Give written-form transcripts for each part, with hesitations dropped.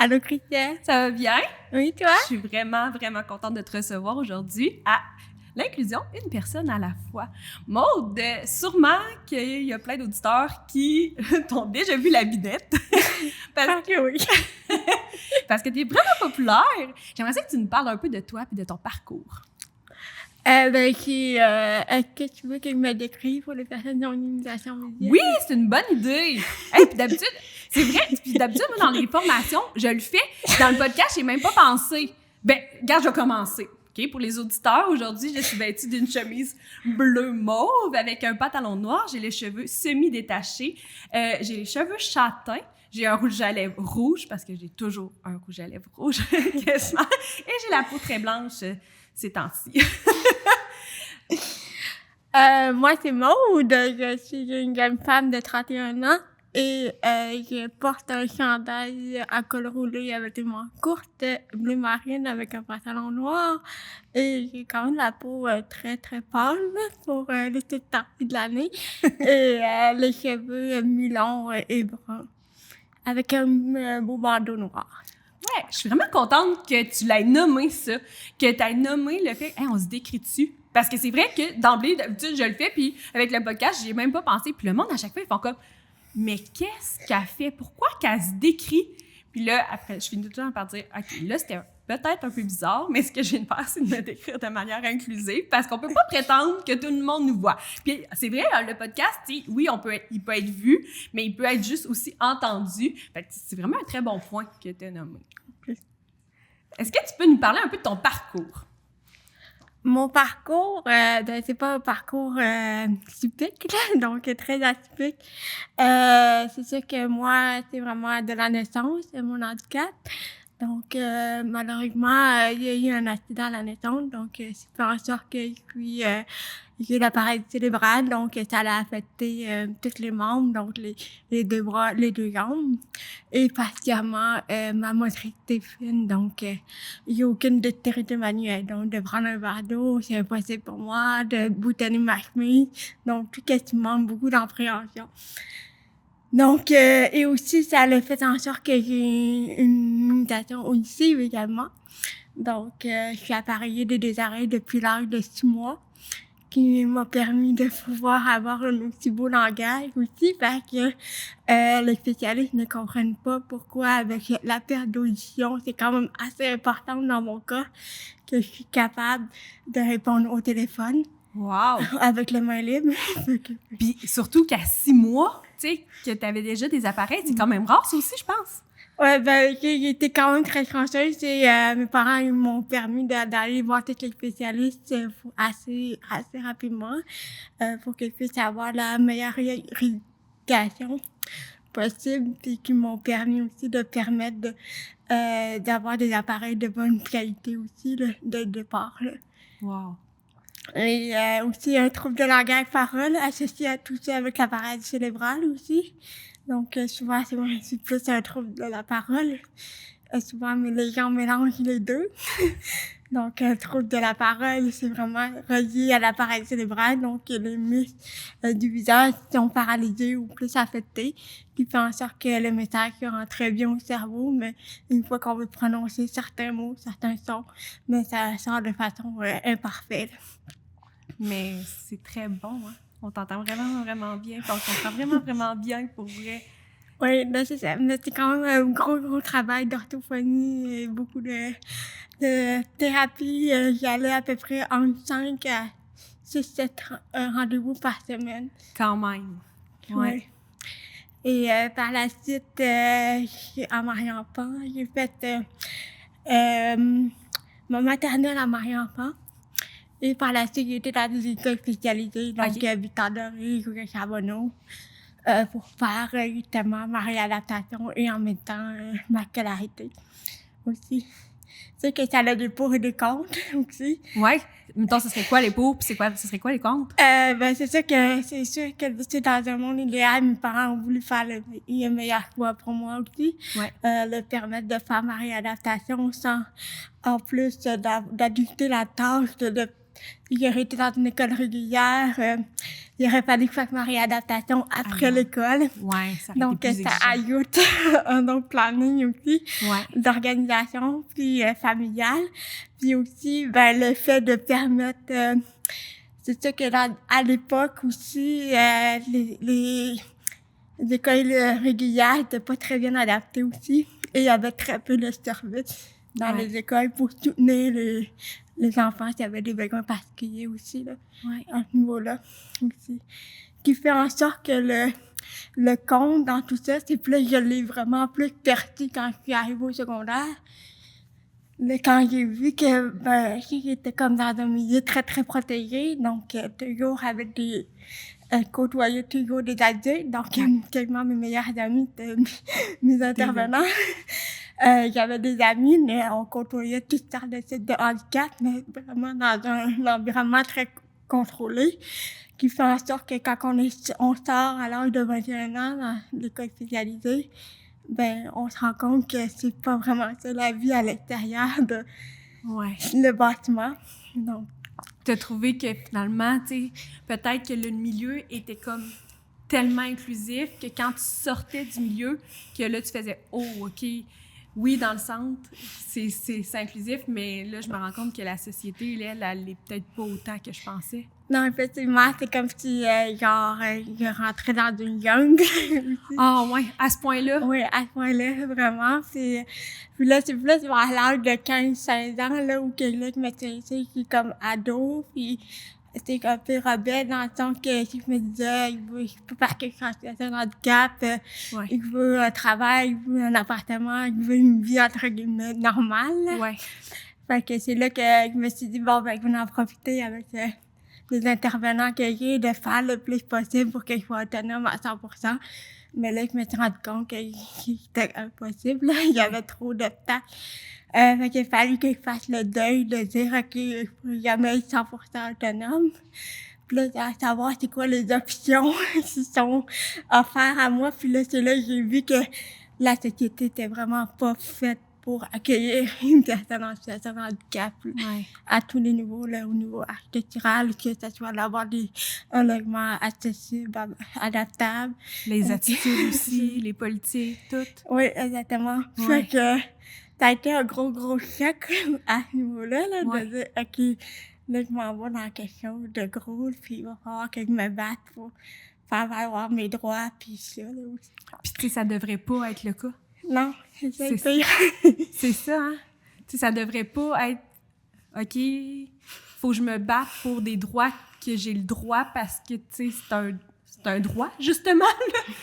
Allô, Christian. Ça va bien? Oui, toi? Je suis vraiment, vraiment contente de te recevoir aujourd'hui à l'inclusion, une personne à la fois. Maude, sûrement qu'il y a plein d'auditeurs qui t'ont déjà vu la binette. Parce que oui. Parce que tu es vraiment populaire. J'aimerais ça que tu nous parles un peu de toi et de ton parcours. Est-ce que tu veux que je me décrive pour les personnes qui ont une initiation visuelle? Oui, c'est une bonne idée. Hey, puis d'habitude, c'est vrai, puis d'habitude, moi, dans les formations, je le fais. Dans le podcast, j'ai même pas pensé. Ben, regarde, je vais commencer. OK? Pour les auditeurs, aujourd'hui, je suis vêtue d'une chemise bleu mauve avec un pantalon noir. J'ai les cheveux semi-détachés. J'ai les cheveux châtains. J'ai un rouge à lèvres rouge parce que j'ai toujours un rouge à lèvres rouge, quasiment. Et j'ai la peau très blanche ces temps-ci. Moi, c'est Maude. Je suis une jeune femme de 31 ans et je porte un chandail à col roulé avec une manche courte, bleu marine avec un pantalon noir. Et j'ai quand même la peau très, très pâle pour cette partie de l'année. Et les cheveux mi-longs et bruns avec un beau bandeau noir. Ouais, je suis vraiment contente que tu l'aies nommé ça, que tu aies nommé le fait, hey, on se décrit dessus. Parce que c'est vrai que d'emblée, d'habitude, je le fais, puis avec le podcast, j'y ai même pas pensé. Puis le monde, à chaque fois, ils font comme, mais qu'est-ce qu'elle fait? Pourquoi qu'elle se décrit? Puis là, après, je finis tout le temps par dire, OK, là, c'était peut-être un peu bizarre, mais ce que je viens de faire, c'est de me décrire de manière inclusive, parce qu'on peut pas prétendre que tout le monde nous voit. Puis c'est vrai, le podcast, oui, il peut être vu, mais il peut être juste aussi entendu. Fait que c'est vraiment un très bon point que tu as nommé. Est-ce que tu peux nous parler un peu de ton parcours? Mon parcours, c'est pas un parcours typique, là, donc très atypique. C'est sûr que moi, c'est vraiment de la naissance, c'est mon handicap. Donc, malheureusement, il y a eu un accident à la naissance, donc c'est fait en sorte que j'ai l'appareil cérébral, donc ça a affecté tous les membres, donc les deux bras, les deux jambes, et particulièrement ma motricité fine, donc il n'y a aucune dextérité manuelle, donc de prendre un verre d'eau, c'est impossible pour moi, de boutonner ma chemise, donc tout ce qui manque beaucoup d'appréhension. Donc, et aussi, ça a fait en sorte que j'ai une limitation auditive également. Donc, je suis appareillée de deux oreilles depuis l'âge de 6 mois, qui m'a permis de pouvoir avoir un aussi beau langage aussi, parce que les spécialistes ne comprennent pas pourquoi, avec la perte d'audition, c'est quand même assez important dans mon cas, que je suis capable de répondre au téléphone. Wow! Avec les mains libres. Puis surtout qu'à 6 mois, tu sais, que tu avais déjà des appareils, c'est quand même rare, ça aussi, je pense. Ouais, j'ai été quand même très chanceuse et mes parents ils m'ont permis d'aller voir tous les spécialistes assez rapidement pour qu'ils puissent avoir la meilleure rééducation possible, puis qui m'ont permis aussi de permettre d'avoir des appareils de bonne qualité aussi de départ. Là. Wow! Et aussi un trouble de langage parole associé à tout ça avec l'appareil cérébral aussi. Donc souvent c'est plus un trouble de la parole. Souvent mais les gens mélangent les deux. Donc un trouble de la parole, c'est vraiment relié à l'appareil cérébral. Donc les muscles du visage sont paralysés ou plus affectés, qui fait en sorte que le message rentre très bien au cerveau, mais une fois qu'on veut prononcer certains mots, certains sons, mais ça sort de façon imparfaite. Mais c'est très bon, hein? On t'entend vraiment, vraiment bien. On t'entend vraiment, vraiment bien pour vrai. Oui, là, c'est ça. Mais c'est quand même un gros travail d'orthophonie et beaucoup de thérapie. J'allais à peu près entre 5 à 6-7 rendez-vous par semaine. Quand même. Ouais. Et par la suite, à Marie-Enfant, j'ai fait ma maternelle à Marie-Enfant. Et par la suite, j'ai été dans des écoles spécialisées, donc Victor-Doré, Charbonneau, pour faire justement ma réadaptation et en même temps ma scolarité aussi. C'est que ça a des pour et des contre aussi. Ouais. Mettons, ce serait quoi les pour, puis ce serait quoi les contre? C'est sûr que dans un monde idéal, mes parents ont voulu faire le meilleur choix pour moi aussi. Ouais. Le permettre de faire ma réadaptation sans, en plus, d'adjuster la tâche de j'aurais été dans une école régulière, il aurait fallu que je fasse ma réadaptation après l'école. Ouais, ça aurait Donc, été plus ça exigeant. ajoute un autre planning aussi Ouais. d'organisation, puis familiale. Puis aussi, ben, le fait de permettre... c'est sûr que à l'époque aussi, les écoles régulières n'étaient pas très bien adaptées aussi. Et il y avait très peu de services dans les écoles pour soutenir les enfants qui avaient des besoins particuliers aussi, là, à ce niveau-là aussi. Ce qui fait en sorte que le compte dans tout ça, c'est plus, je l'ai vraiment plus perçu quand je suis arrivée au secondaire. Mais quand j'ai vu que, ben, j'étais comme dans un milieu très, très protégé, donc toujours avec côtoyer toujours des adultes, donc quasiment mes meilleurs amis étaient mes intervenants. J'avais des amis, mais on côtoyait toutes sortes de types de handicap, mais vraiment dans un environnement très contrôlé, qui fait en sorte que quand on sort à l'âge de 21 ans dans l'école spécialisée, ben, on se rend compte que c'est pas vraiment ça la vie à l'extérieur de le bâtiment. Donc, t'as trouvé que finalement, tu sais, peut-être que le milieu était comme tellement inclusif que quand tu sortais du milieu, que là, tu faisais « Oh, OK, oui, dans le centre, c'est inclusif, mais là, je me rends compte que la société, là, elle est peut-être pas autant que je pensais. » Non, effectivement, c'est comme si, je rentrais dans une jungle. Ah ouais, à ce point-là? Oui, à ce point-là, vraiment. Puis là, c'est plus vers l'âge de 15-16 ans, là, où que là, je me suis qui comme ado, puis c'était un peu rebelle dans le sens que je me disais, je peux pas que je suis en situation de handicap, je veux un travail, je veux un appartement, je veux une vie, entre guillemets, normale. Ouais. Fait que c'est là que je me suis dit, bon, ben, je vais en profiter avec les intervenants que j'ai, de faire le plus possible pour que je sois autonome à 100%. Mais là, je me suis rendu compte que c'était impossible, là. Il y avait trop de temps. Fait qu'il a fallu que je fasse le deuil de dire, OK, je peux jamais être 100% autonome. Puis là, à savoir c'est quoi les options qui sont offertes à moi. Puis là, c'est là que j'ai vu que la société était vraiment pas faite pour accueillir une personne en situation de handicap à tous les niveaux, là, au niveau architectural, que ce soit d'avoir un logement accessible, adaptable. Les attitudes aussi, les politiques, tout. Oui, exactement. Fait que ça a été un gros choc à ce niveau-là, là, de dire, OK, là, je m'en vais dans quelque chose de gros, puis il va falloir que je me batte pour faire valoir mes droits, puis ça, là aussi. Puis, tu sais, ça devrait pas être le cas. Non, c'est ça. C'est ça, hein? Tu sais, ça devrait pas être « OK, faut que je me batte pour des droits que j'ai le droit parce que, tu sais, c'est un droit, justement, là. »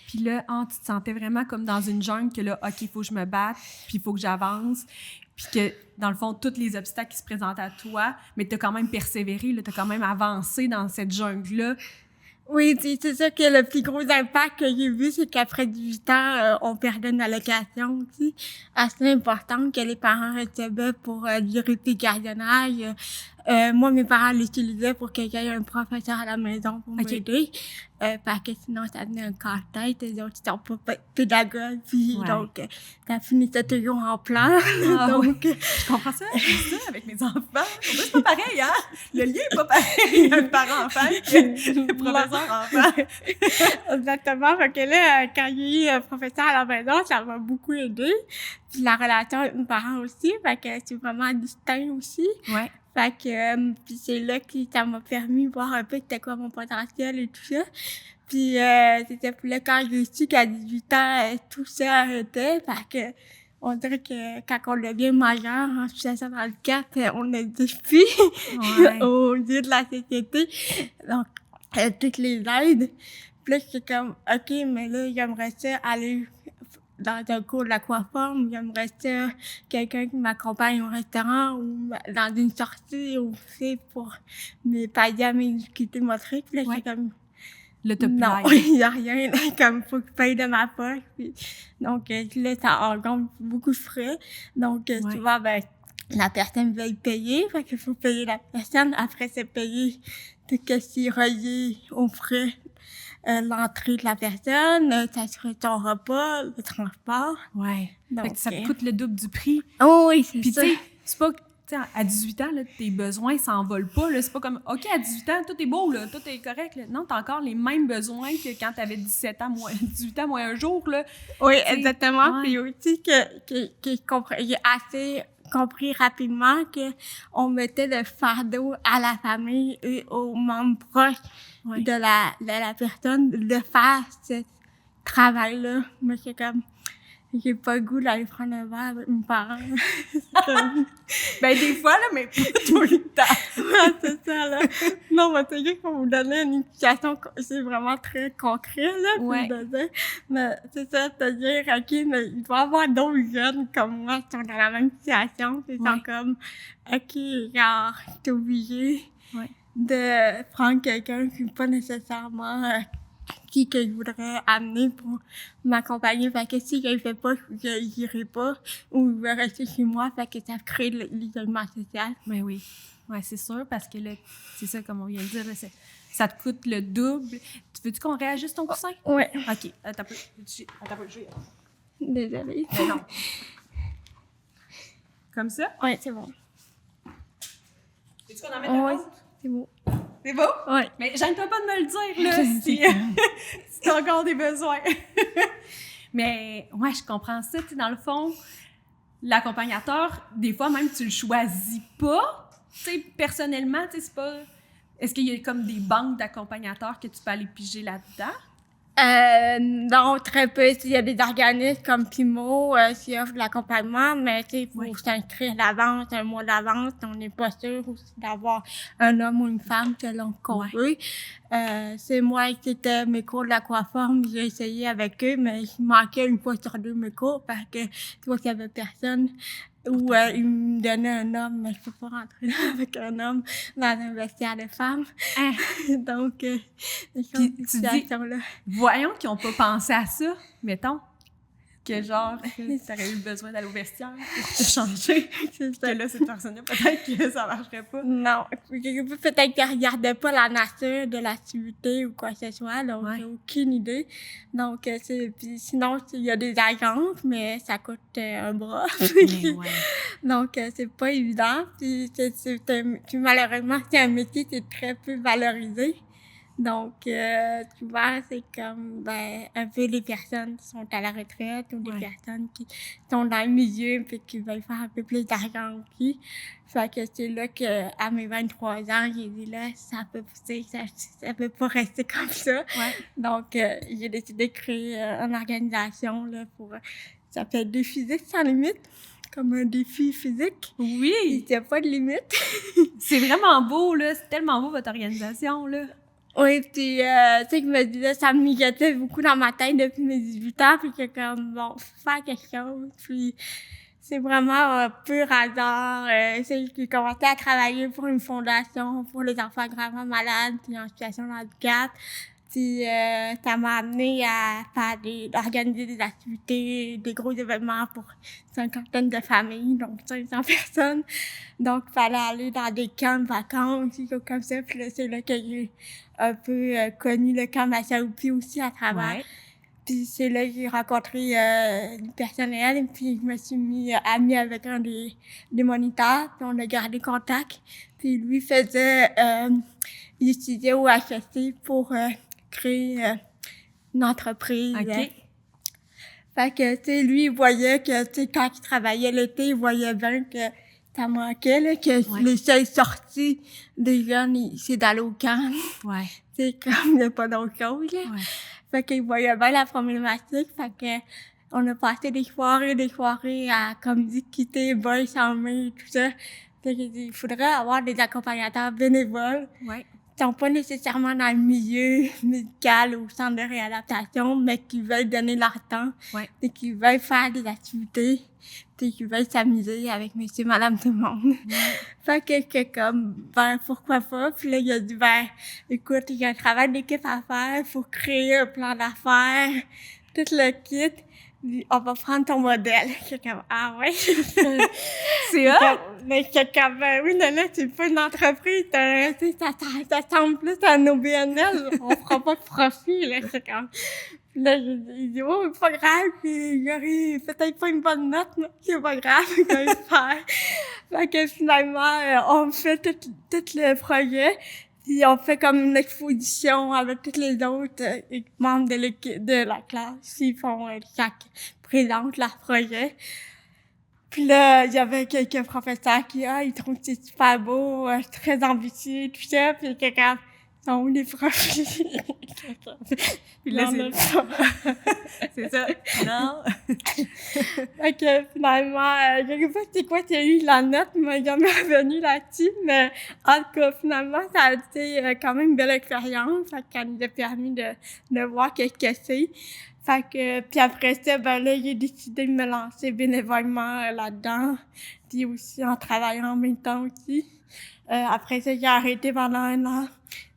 Puis là, tu te sentais vraiment comme dans une jungle que là, OK, faut que je me batte, puis il faut que j'avance. Puis que, dans le fond, tous les obstacles qui se présentent à toi, mais t'as quand même persévéré, là, t'as quand même avancé dans cette jungle-là. Oui, c'est ça que le plus gros impact que j'ai vu, c'est qu'après 18 ans, on perdait une allocation aussi assez importante que les parents recevaient pour du répit gardiennage. Moi, mes parents l'utilisaient pour que j'aille un professeur à la maison pour m'aider. Parce que sinon, ça venait un casse-tête. Les autres, ils sont pas pédagogues. Puis, donc, ça finissait toujours en pleurs. Donc, je comprends ça. Je ça avec mes enfants. C'est pas pareil, hein? Le lien est pas pareil. Un parent-enfant que le professeur-enfant. Exactement. Fait que là, quand j'ai eu un professeur à la maison, ça m'a beaucoup aidé. Puis la relation avec mes parents aussi. Fait que c'est vraiment distinct aussi. Ouais. Fait que, puis c'est là que ça m'a permis de voir un peu c'était quoi mon potentiel et tout ça. Puis c'était plus là quand j'ai su qu'à 18 ans, tout ça arrêtait. Fait que, on dirait que quand on devient majeur en situation de handicap, on ne dit plus au lieu de la société. Donc, toutes les aides. Puis là, c'est comme, OK, mais là, j'aimerais ça aller dans un cours de l'aquaforme, j'aimerais ça quelqu'un qui m'accompagne au restaurant ou dans une sortie aussi pour me pallier à mes difficultés motrices. Puis là, c'est comme... Non, il n'y a rien. Là, comme, faut que je paye de ma poche. Puis, donc, là, ça engendre beaucoup de frais. Donc, souvent, ben, la personne veut payer. Fait qu'il faut payer la personne. Après, c'est payer tout ce qui est relié aux frais. L'entrée de la personne, t'assurer ton repas, le transport. Ouais. Donc, fait que ça te coûte le double du prix. Oh oui, c'est ça. Puis tu sais, c'est pas... Tu sais, à 18 ans, là, tes besoins s'envolent pas, là. C'est pas comme, OK, à 18 ans, tout est beau, là, tout est correct, là. Non, t'as encore les mêmes besoins que quand t'avais 17 ans, 18 ans, moins un jour, là. Oui, T'sais, exactement. ouais. Puis aussi j'ai assez compris rapidement que on mettait le fardeau à la famille et aux membres proches Ouais. de la personne de faire ce travail-là. Moi, c'est comme, j'ai pas le goût d'aller prendre un verre avec mes parents. Ben, des fois, là, mais pas tout le temps. Ouais, c'est ça, là. Non, mais c'est juste pour vous donner une indication, c'est vraiment très concret, là, pour Ouais. vous donner. Mais c'est ça, c'est-à-dire, OK, mais il doit y avoir d'autres jeunes comme moi qui sont dans la même situation, puis ils sont Ouais. comme, OK, genre, t'es obligé Ouais. de prendre quelqu'un qui n'est pas nécessairement qui que je voudrais amener pour m'accompagner. Fait que si je le fais pas, je n'irai pas, ou je vais rester chez moi, fait que ça crée l'isolement social. Ben oui. Ouais, c'est sûr, parce que là, c'est ça, comme on vient de dire, là, ça te coûte le double. Tu veux-tu qu'on réajuste ton coussin? Ouais. OK. Attends un peu. Je vais... Désolée. Mais non. Comme ça? Ouais, c'est bon. Veux-tu qu'on en mette un Ouais, autre? c'est bon. C'est beau? Ouais. Mais gêne-toi pas de me le dire, là, si t'as encore des besoins. Mais, ouais, je comprends ça, tu sais, dans le fond, l'accompagnateur, des fois, même, tu le choisis pas, tu sais, personnellement, tu sais, c'est pas... Est-ce qu'il y a comme des banques d'accompagnateurs que tu peux aller piger là-dedans? Non, très peu. Il y a des organismes comme Pimo qui offrent de l'accompagnement, mais tu sais, il faut s'inscrire d'avance, un mois d'avance. On n'est pas sûr aussi d'avoir un homme ou une femme selon qu'on veut. C'est moi qui étais mes cours de l'aquaforme, j'ai essayé avec eux, mais il manquait une fois sur deux mes cours parce que tu vois qu'il y avait personne. Ou ils me donnaient un homme, mais je peux pas rentrer là avec un homme dans un vestiaire de femmes. Hein? Donc, Puis, tu dis, là. voyons qu'ils n'ont pas pensé à ça, mettons, que genre, t'aurais eu besoin d'aller au vestiaire pour te changer. C'est Que là, cette personne-là, peut-être que ça marcherait pas. Non, peut-être qu'elle regardait pas la nature de l'activité ou quoi que ce soit, donc j'ai aucune idée. Donc, puis sinon, il y a des agences, mais ça coûte un bras. Donc, c'est pas évident. Puis malheureusement, c'est un métier qui est très peu valorisé. Donc, tu vois, c'est comme, un peu les personnes qui sont à la retraite ou des personnes qui sont dans le milieu puis qui veulent faire un peu plus d'argent aussi. Fait que c'est là que, à mes 23 ans, j'ai dit là, ça peut pas rester comme ça. Ouais. Donc, j'ai décidé de créer une organisation, là, ça s'appelle Défi Physique sans limite. Comme un défi physique. Oui! Il n'y a pas de limite. C'est vraiment beau, là. C'est tellement beau, votre organisation, là. Oui, puis, tu sais, je me disais, ça me mijotait beaucoup dans ma tête depuis mes 18 ans, puis que comme, bon, faut faire quelque chose, puis c'est vraiment pur hasard. J'ai commencé à travailler pour une fondation pour les enfants gravement malades, puis en situation de handicap. Puis, ça m'a amené à organiser des activités, des gros événements pour 50 de familles, donc 500 personnes. Donc, il fallait aller dans des camps de vacances, des choses comme ça. Puis là, c'est là que j'ai un peu connu le camp Machaoupi aussi à travers. Ouais. Puis c'est là que j'ai rencontré du personnel, puis je me suis mis amie avec un des moniteurs, puis on a gardé contact. Puis lui faisait, il étudiait au HSC pour créer une entreprise. OK. Fait que, tu sais, lui, il voyait que, tu sais, quand il travaillait l'été, il voyait bien que ça manquait, là, que les seules sorties des jeunes, c'est d'aller au camp. Ouais. C'est comme, il n'y a pas d'autre chose, là. Ouais. Fait qu'il voyait bien la problématique, fait que on a passé des soirées à, comme dit, quitter boy sans main, tout ça. Fait que il faudrait avoir des accompagnateurs bénévoles. Ouais. Qui sont pas nécessairement dans le milieu médical ou centre de réadaptation, mais qui veulent donner leur temps. Ouais. Et qui veulent faire des activités. Puis qui veulent s'amuser avec monsieur, madame, tout le monde. Fait que comme, pourquoi pas? Puis là, il a dit, écoute, il y a un travail d'équipe à faire, faut créer un plan d'affaires, tout le kit. On va prendre ton modèle. J'étais comme, ah ouais. C'est ça? Mais j'étais comme, oui, là, c'est pas une entreprise, ça semble plus à nos BNL, on fera pas de profit, là. J'étais comme, là, il dit, oh, c'est pas grave, puis il y aurait peut-être pas une bonne note, mais c'est pas grave, il va le faire. Fait que finalement, on fait tout le projet. Puis on fait comme une exposition avec tous les autres membres de l'équipe de la classe. Ils font chaque présente leur projet. Puis là, il y avait quelques professeurs qui, ils trouvent que c'est super beau, très ambitieux, tout ça. Puis quelqu'un, sont où les profs? Puis là, c'est ça. Non. Fait que finalement, je sais pas c'est quoi qu'il y a eu la note, mais jamais revenu là-dessus, mais en tout cas, finalement, ça a été quand même une belle expérience, fait qu'elle nous a permis de voir qu'est-ce que c'est. Fait que, puis après ça, ben là, j'ai décidé de me lancer bénévolement là-dedans, puis aussi en travaillant en même temps aussi. Après ça, j'ai arrêté pendant 1 an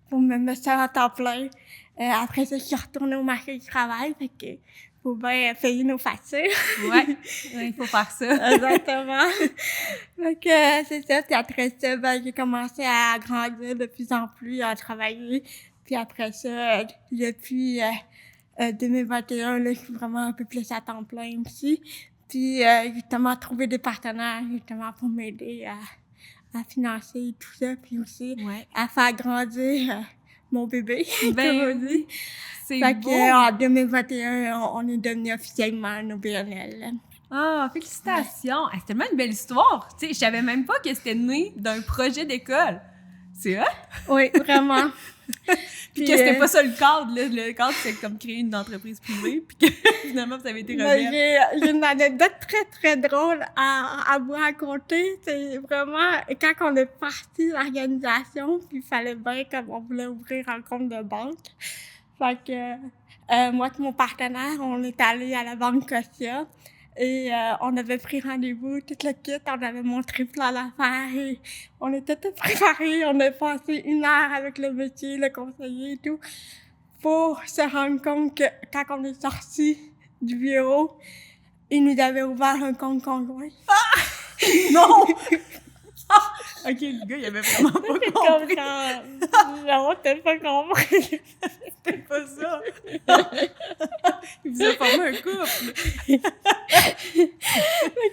pour me mettre à temps plein. Après ça, je suis retournée au marché du travail, fait que faut bien payer nos factures. Ouais, il faut faire ça. Exactement. Donc, c'est ça. Puis après ça, ben, j'ai commencé à grandir de plus en plus, à travailler. Puis après ça, depuis 2021, là, je suis vraiment un peu plus à temps plein aussi. Puis, justement, trouver des partenaires, justement, pour m'aider à financer tout ça. Puis aussi, à faire grandir mon bébé, comme on dit. C'est fait beau! En 2021, on est devenu officiellement un OBNL. Ah, félicitations! C'est tellement une belle histoire! Tu sais, je savais même pas que c'était né d'un projet d'école. C'est hot? Oui, vraiment. Puis que c'était pas ça le cadre, là. Le cadre, c'est comme créer une entreprise privée, puis que finalement, vous avez été rebelle. J'ai une anecdote très, très drôle à vous raconter. C'est vraiment quand on est parti de l'organisation, puis il fallait bien, comme on voulait ouvrir un compte de banque. Fait que moi et mon partenaire, on est allé à la banque Scotia et on avait pris rendez-vous, tout le kit, on avait montré le plan d'affaires et on était tous préparés. On a passé 1 heure avec le métier, le conseiller et tout, pour se rendre compte que quand on est sorti du bureau, il nous avait ouvert un compte conjoint. Ah! Non! OK, le gars, il avait vraiment pas compris. Non, t'as pas compris. C'était pas ça. Il vous a formé un couple. Mais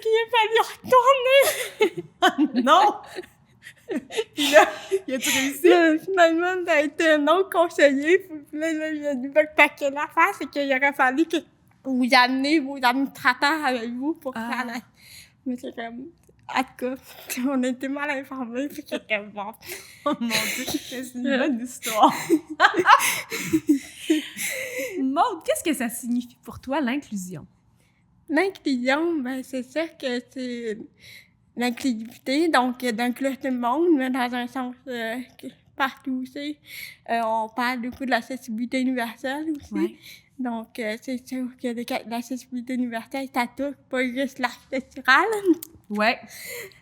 qu'il a fallu retourner. Non! Puis là, il a-tu réussi? Finalement, ça a été un autre conseiller. Puis là, il a dit que l'affaire, c'est qu'il aurait fallu que vous amenez vos administrateurs avec vous pour faire la... Mais c'est comme... En tout cas, on était mal informés, puis c'était bon. Oh mon Dieu, c'est une bonne histoire. Maude, qu'est-ce que ça signifie pour toi, l'inclusion? L'inclusion, ben c'est sûr que c'est l'inclusivité, donc d'inclure tout le monde, mais dans un sens partout aussi. On parle beaucoup de l'accessibilité universelle aussi. Ouais. Donc, c'est sûr que l'accessibilité universelle, ça touche pas juste l'architectural. Ouais.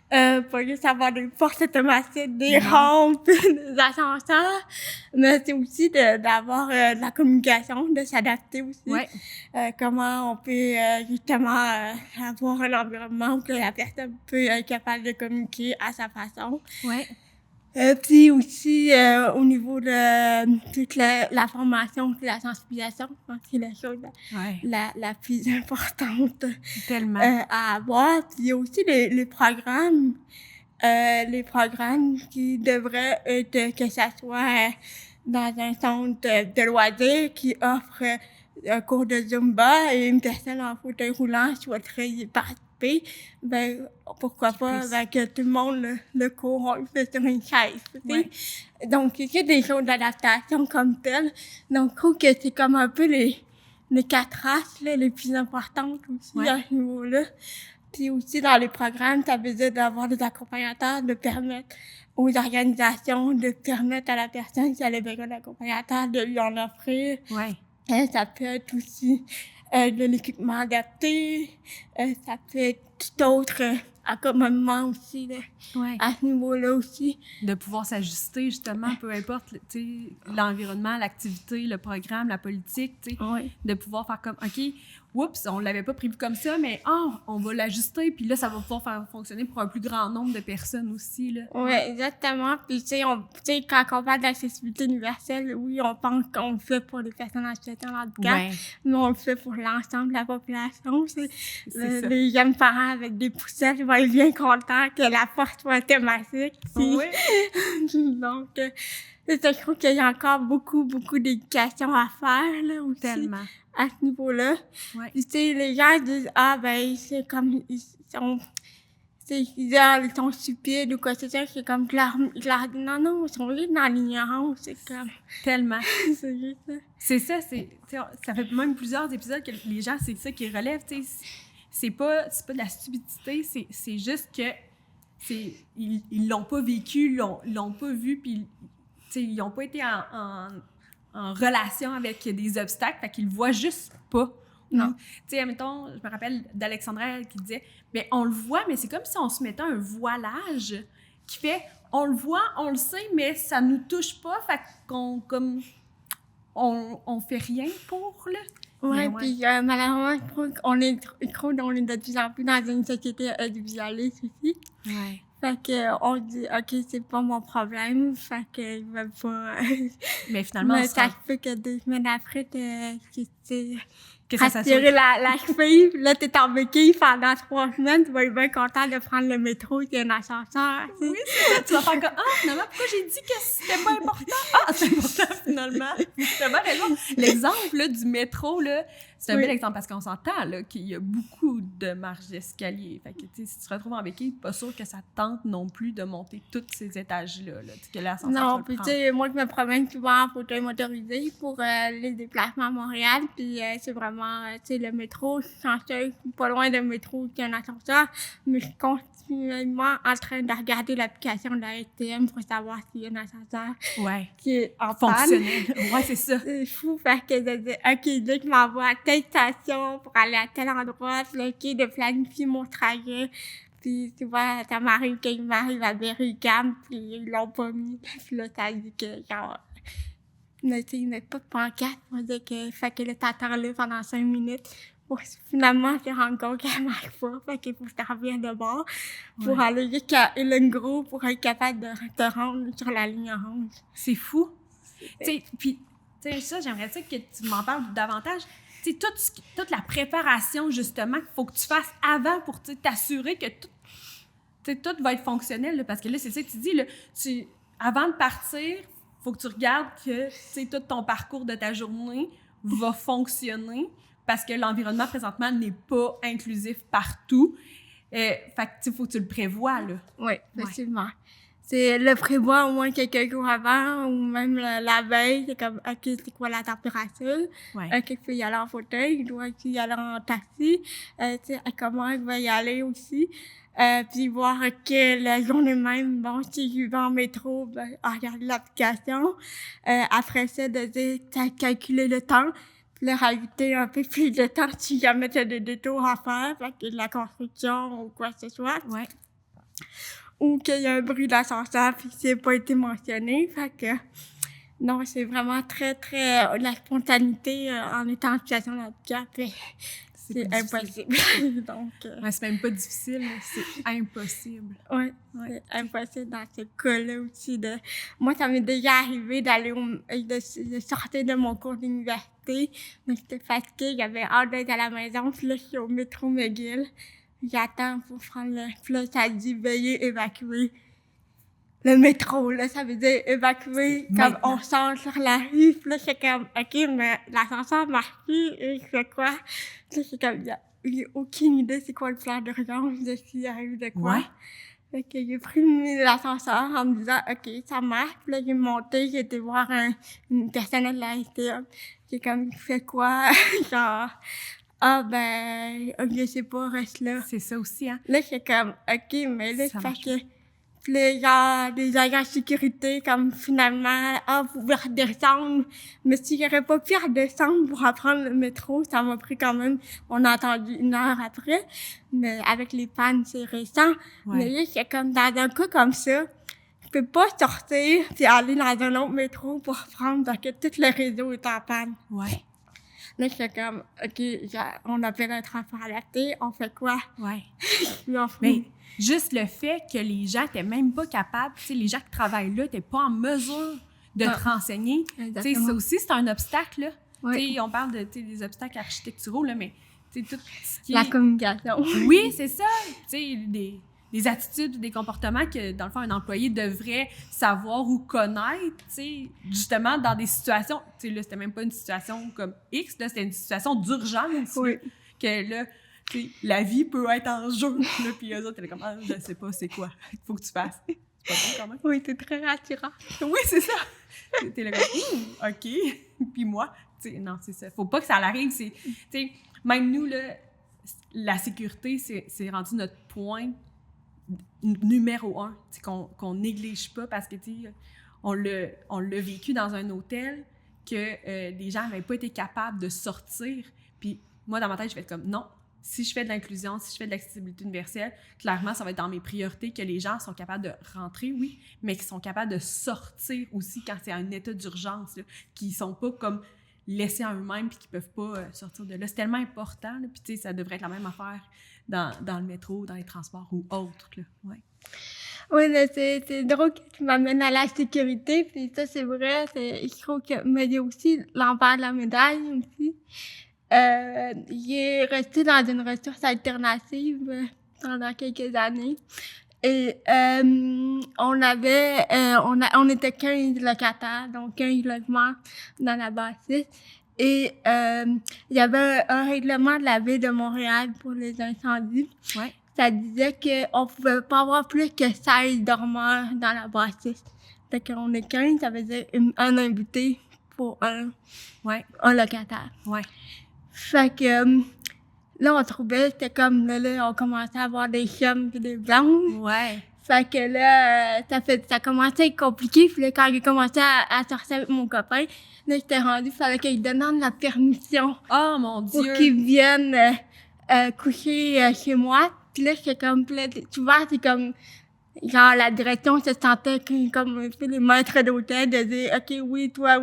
Pas juste avoir des portes automatiques, des rampes, des ascenseurs, mais c'est aussi d'avoir de la communication, de s'adapter aussi. Ouais. Comment on peut justement avoir un environnement où la personne peut être capable de communiquer à sa façon. Ouais. Puis aussi, au niveau de toute la formation, la sensibilisation, je pense que c'est la chose la plus importante à avoir. Puis il y a aussi les programmes qui devraient être, que ça soit dans un centre de loisirs qui offre un cours de Zumba et une personne en fauteuil roulant souhaiterait y participer. Ben, pourquoi pas, que tout le monde le cours, on le fait sur une chaise, ouais. Donc, il y a des choses d'adaptation comme telles. Donc, je trouve que c'est comme un peu les 4 races, là, les plus importantes aussi à ce niveau-là. Puis aussi, dans les programmes, ça veut dire d'avoir des accompagnateurs, de permettre aux organisations, de permettre à la personne, si elle a besoin d'accompagnateur, de lui en offrir. Ouais. Ça peut être aussi de l'équipement adapté, ça peut être tout autre accommodement aussi, là, à ce niveau-là aussi. De pouvoir s'ajuster, justement, peu importe, l'environnement, l'activité, le programme, la politique, de pouvoir faire comme, OK, oups, on l'avait pas prévu comme ça, mais on va l'ajuster, puis là, ça va pouvoir faire fonctionner pour un plus grand nombre de personnes aussi, là. Oui, exactement. Puis, tu sais, quand on parle d'accessibilité universelle, oui, on pense qu'on le fait pour les personnes en situation de handicap, mais on le fait pour l'ensemble de la population. C'est ça. Les jeunes parents avec des poussettes vont être bien contents que la porte soit thématique. Puis, donc, je trouve qu'il y a encore beaucoup d'éducation à faire, là, aussi. Tellement. À ce niveau-là. Ouais. Puis, tu sais, les gens disent, c'est comme, ils sont stupides ou quoi, c'est ça, c'est comme, non, ils sont juste dans l'ignorance, c'est comme. Tellement. C'est juste ça. C'est ça, ça fait même plusieurs épisodes que les gens, c'est ça qui relèvent, tu sais. C'est pas de la stupidité, c'est juste que, ils l'ont pas vécu, ils l'ont pas vu, puis, tu sais, ils ont pas été en relation avec des obstacles, fait qu'ils le voient juste pas. Non. Tu sais, admettons, je me rappelle d'Alexandra qui disait, mais on le voit, mais c'est comme si on se mettait un voilage qui fait, on le voit, on le sait, mais ça nous touche pas, fait qu'on, on fait rien pour, là. Ouais, puis malheureusement, je trouve qu'on est on est de plus en plus dans une société individualiste aussi. Ouais. Fait que on dit, OK, c'est pas mon problème, fait que je vais pas. Mais finalement, mais ça fait que 2 semaines après, que ça s'assure. Tirer la cheville, puis là, t'es en béquille pendant 3 semaines, tu vas être bien content de prendre le métro, il y a un ascenseur. Oui, c'est ça. Tu vas faire comme, finalement, pourquoi j'ai dit que c'était pas important? C'est important, finalement. T'as bien raison. L'exemple, là, du métro, là, c'est un bel exemple parce qu'on s'entend, là, qu'il y a beaucoup de marches d'escalier. Fait que, tu sais, si tu te retrouves en béquille, pas sûr que ça te tente non plus de monter tous ces étages-là, là, que l'ascenseur non, puis tu sais, moi, je me promène souvent en fauteuil motorisé pour les déplacements à Montréal, puis c'est vraiment, tu sais, le métro, je suis chanceuse, pas loin d'un métro qui a un ascenseur, mais je suis continuellement en train de regarder l'application de la STM pour savoir s'il y a un ascenseur qui est en fonctionnel. Ouais, c'est ça. C'est fou, fait que de dire, OK, là, je m'envoie à telle station pour aller à tel endroit, puis là, OK, de planifier mon trajet. Puis, tu vois, ça m'arrive que je m'arrive à Berry-UQAM, puis ils l'ont pas mis. Puis là, ça dit que, genre, mais tu sais, ils mettent pas de pancarte pour dire que, fait que là, t'attends là pendant 5 minutes pour finalement te rendre compte qu'elle marche pas. Fait qu'il faut que tu reviennes de bord pour aller jusqu'à Hélène-Gros pour être capable de te rendre sur la ligne orange. C'est fou. Tu sais, puis, tu sais, ça, j'aimerais ça que tu m'en parles davantage. Tu sais, toute la préparation, justement, qu'il faut que tu fasses avant pour t'assurer que tout va être fonctionnel. Là, parce que là, c'est ça que tu dis. Là, avant de partir, il faut que tu regardes que tout ton parcours de ta journée va fonctionner parce que l'environnement, présentement, n'est pas inclusif partout. Fait que, il faut que tu le prévois. Là. Oui, effectivement. C'est le prévoir au moins quelques jours avant ou même la veille. C'est comme, OK, c'est quoi la température? OK, il faut y aller en fauteuil, il doit y aller en taxi. Tu sais, comment il va y aller aussi. Puis voir que la journée même, bon, si je vais en métro, ben, regarder l'application. Après ça, de dire, calculer le temps. Puis là, rajouter un peu plus de temps si jamais tu as des détours à faire, fait que de la construction ou quoi que ce soit. Ouais. Ou qu'il y a un bruit d'ascenseur puis c'est pas été mentionné. Fait que, non, c'est vraiment très, très, la spontanéité en étant en situation de handicap, c'est impossible. Donc, c'est même pas difficile, c'est impossible. Ouais. C'est impossible dans ce cas-là aussi. Moi, ça m'est déjà arrivé de sortir de mon cours d'université, mais j'étais fatiguée, j'avais hâte d'être à la maison, puis là, je suis au métro McGill. J'attends pour prendre puis là, ça dit veuillez évacuer le métro, là, ça veut dire évacuer comme on sort sur la rue, puis là, c'est comme, OK, mais l'ascenseur marche plus, et je fais quoi? Puis là, c'est comme, j'ai aucune idée c'est quoi le plan d'urgence de s'il arrive de quoi. Ouais. Fait que j'ai pris l'ascenseur en me disant, OK, ça marche, puis là, j'ai monté, j'ai été voir une personne de la STM, qui est comme, fait quoi? Genre, je sais pas, reste là. C'est ça aussi, hein? Là, c'est comme, OK, mais là, c'est parce que les agents de sécurité, comme finalement, vous pouvez redescendre. Mais si j'aurais pas pu redescendre pour apprendre le métro, ça m'a pris quand même, on a attendu 1 heure après. Mais avec les pannes, c'est récent. Ouais. Mais là, c'est comme, dans un cas comme ça, je peux pas sortir puis aller dans un autre métro pour apprendre parce que tout le réseau est en panne. Ouais. Là, j'étais comme, OK, on appelle un enfant adapté, on fait quoi? Ouais. Puis on Mais juste le fait que les gens n'étaient même pas capables, tu sais, les gens qui travaillent là n'étaient pas en mesure de te renseigner. Tu sais, ça aussi, c'est un obstacle, là. Oui. Tu sais, on parle de, tu sais, des obstacles architecturaux, là, mais tu sais, tout ce qui La est... communication. Oui, c'est ça. Tu sais, des attitudes, des comportements que, dans le fond, un employé devrait savoir ou connaître, tu sais, justement, dans des situations... Tu sais, là, c'était même pas une situation comme X, là, c'était une situation d'urgence. Oui. Là, que là, tu sais, la vie peut être en jeu. Là, puis eux autres, étaient comme, je sais pas, c'est quoi? Il faut que tu fasses. C'est pas bon, quand même. Oui, c'est très rassurant. Oui, c'est ça. T'es là comme, OK. Puis moi, tu sais, non, c'est ça. Faut pas que ça arrive. Tu sais, même nous, là, la sécurité, c'est rendu notre point numéro 1, qu'on néglige pas parce que, tu sais, on l'a vécu dans un hôtel que les gens n'avaient pas été capables de sortir. Puis moi, dans ma tête, je vais être comme, non, si je fais de l'inclusion, si je fais de l'accessibilité universelle, clairement, ça va être dans mes priorités que les gens sont capables de rentrer, oui, mais qu'ils sont capables de sortir aussi quand c'est un état d'urgence, là, qu'ils sont pas comme laissés à eux-mêmes puis qu'ils peuvent pas sortir de là. C'est tellement important, là, puis tu sais, ça devrait être la même affaire dans le métro, dans les transports ou autres, là. Ouais. Oui, c'est drôle que tu m'amènes à la sécurité, puis ça, c'est vrai, je trouve que, mais il y a aussi l'envers de la médaille aussi. Il est resté dans une ressource alternative pendant quelques années. Et on était 15 locataires, donc 15 logements dans la bâtisse. Et il y avait un règlement de la Ville de Montréal pour les incendies. Ouais. Ça disait qu'on pouvait pas avoir plus que 16 dormeurs dans la bâtisse. Fait qu'on est 15, ça veut dire un invité pour un locataire. Ouais. Fait que là, on trouvait, c'était comme, là, on commençait à avoir des chums et des blondes. Ouais. Fait que là, ça commençait à être compliqué. Puis là, quand j'ai commencé à sortir avec mon copain, là, j'étais rendue, il fallait qu'il demande la permission. Oh, mon Dieu! Pour qu'il vienne coucher chez moi. Puis là, j'étais comme, tu vois, c'est comme, genre, la direction se sentait comme un peu les maîtres d'hôtel de dire, OK, oui, toi,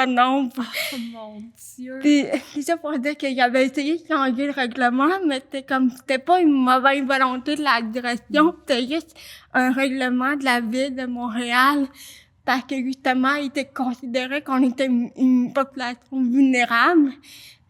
non. Oh, mon Dieu! Puis, c'est ça pour dire que j'avais essayé de changer le règlement, mais c'était pas une mauvaise volonté de la direction, c'était juste un règlement de la Ville de Montréal, parce que justement, il était considéré qu'on était une population vulnérable,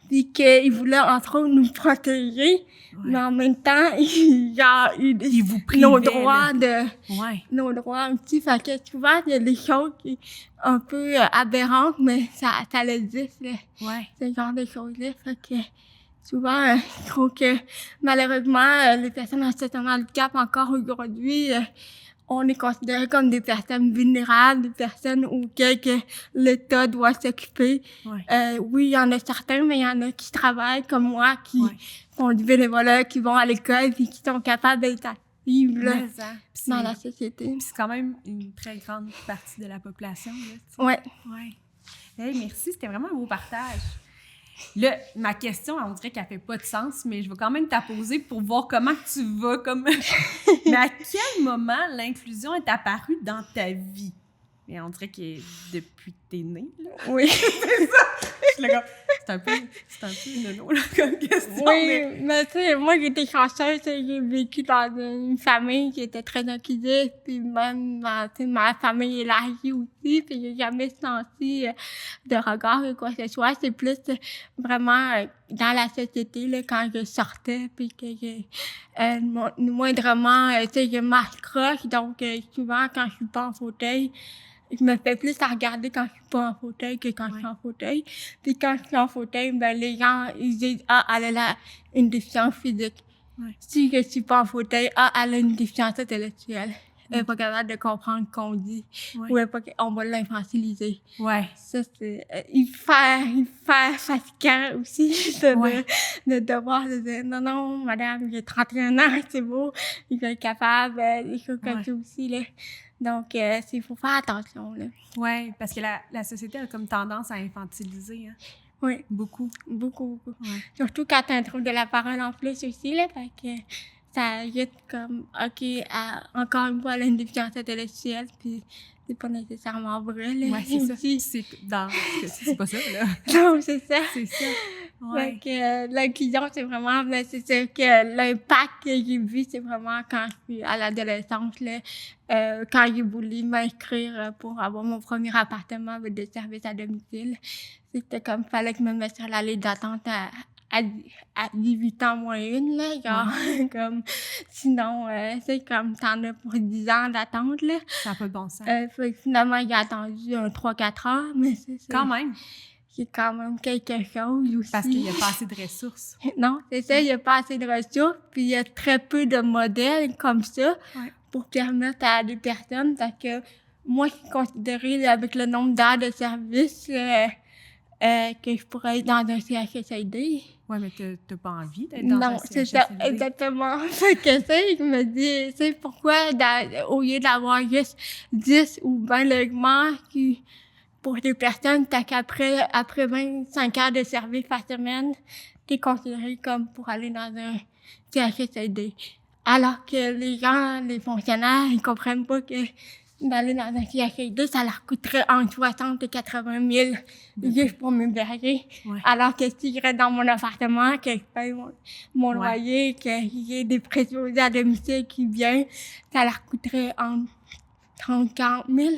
puis qu'ils voulaient, entre autres, nous protéger. Ouais. Mais en même temps, ils vous privaient, nos droits ouais. Nos droits aussi. Fait que souvent, il y a des choses qui un peu aberrantes, mais ça existe, là. Ouais. Ce genre de choses-là. Fait que souvent, je trouve que malheureusement, les personnes en situation de handicap, encore aujourd'hui, on est considéré comme des personnes vulnérables, des personnes auxquelles l'État doit s'occuper. Ouais. Oui, il y en a certains, mais il y en a qui travaillent comme moi, qui font du bénévolat, qui vont à l'école, puis qui sont capables d'être actifs là, dans la société. Puis c'est quand même une très grande partie de la population. Oui. Ouais. Hey, merci, c'était vraiment un beau partage. Là, ma question, on dirait qu'elle fait pas de sens, mais je vais quand même te la poser pour voir comment tu vas. Mais à quel moment l'inclusion est apparue dans ta vie? Et on dirait que depuis que t'es née, là. Oui. C'est ça. C'est un peu nono, là, comme question. Oui, mais tu sais, moi, j'ai été chanceuse. J'ai vécu dans une famille qui était très inclusive, puis même, tu sais, ma famille élargie aussi, puis j'ai jamais senti de regard ou quoi que ce soit. C'est plus vraiment dans la société, là, quand je sortais, puis que j'ai moindrement, tu sais, je marche croche, donc souvent, quand je suis pas en fauteuil, je me fais plus à regarder quand je suis pas en fauteuil que quand je suis en fauteuil. Puis quand je suis en fauteuil, ben les gens, ils disent « Ah, elle a une déficience physique. » Si je suis pas en fauteuil, « Ah, elle a une déficience intellectuelle. » Elle est pas capable de comprendre ce qu'on dit. Ou on va l'infantiliser. Ouais. Ça, c'est hyper fatigant aussi de devoir dire « Non, madame, j'ai 31 ans, c'est beau. Je vais être capable. » Des choses comme ça aussi, là. Donc, il faut faire attention, là. Oui, parce que la société a comme tendance à infantiliser, hein? Oui. Beaucoup. Ouais. Surtout quand t'as un trouble de la parole en plus aussi, là, fait que ça ajoute comme, OK, encore une fois, une déficience intellectuelle, puis c'est pas nécessairement vrai, là. Oui, c'est ça. C'est pas ça, là. Non, c'est ça. C'est ça. Ouais. Fait que l'inclusion, c'est vraiment, c'est ça que l'impact que j'ai vu, c'est vraiment quand je suis à l'adolescence, là, quand j'ai voulu m'inscrire pour avoir mon premier appartement avec des services à domicile. C'était comme, fallait que je me mette sur la liste d'attente à 18 ans moins une, là, genre, comme, sinon, c'est comme, t'en as pour 10 ans d'attente, là. Ça n'a pas de bon sens. Fait que finalement, j'ai attendu 3-4 ans, mais Quand même. c'est quand même quelque chose aussi. Parce qu'il n'y a pas assez de ressources. Non, c'est ça, il n'y a pas assez de ressources, puis il y a très peu de modèles comme ça pour permettre à des personnes, parce que moi, je suis considérée, avec le nombre d'heures de service, que je pourrais être dans un CHSLD. Oui, mais t'as pas envie d'être dans un Non, c'est ça, CHSLD. exactement. Fait que ça, je me dis, tu sais, pourquoi, au lieu d'avoir juste 10 ou 20 logements pour des personnes, t'as après 25 heures de service par semaine, t'es considéré comme pour aller dans un CHSLD. Alors que les gens, les fonctionnaires, ils comprennent pas que d'aller dans un CHSLD, ça leur coûterait entre 60 et 80 000 juste pour m'héberger. Ouais. Alors que si je reste dans mon appartement, que je paye mon loyer, que j'ai des préposés à domicile qui viennent, ça leur coûterait entre 30 40 000.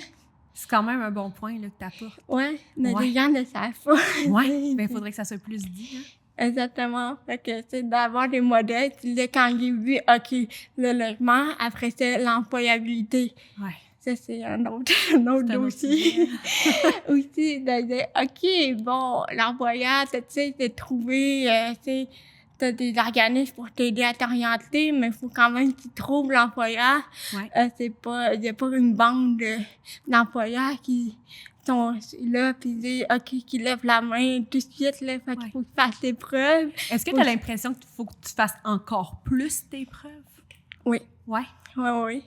C'est quand même un bon point là, que t'apportes. Ouais, mais les gens ne savent pas. Oui, mais il faudrait que ça soit plus dit. Hein? Exactement. Fait que, c'est d'avoir des modèles. Puis là, quand j'ai vu, OK, le logement, après ça, l'employabilité. Ouais. Ça, c'est un autre dossier. Aussi, de dire, OK, bon, l'employeur, tu sais, de trouver, tu sais, t'as des organismes pour t'aider à t'orienter, mais il faut quand même que tu trouves l'employeur. Ouais. Il y a pas une bande d'employeurs qui sont là, puis disent, OK, qui lèvent la main tout de suite, là, fait qu'il faut que tu fasses tes preuves. Est-ce que tu as l'impression qu'il faut que tu fasses encore plus tes preuves? Oui. Ouais. Oui.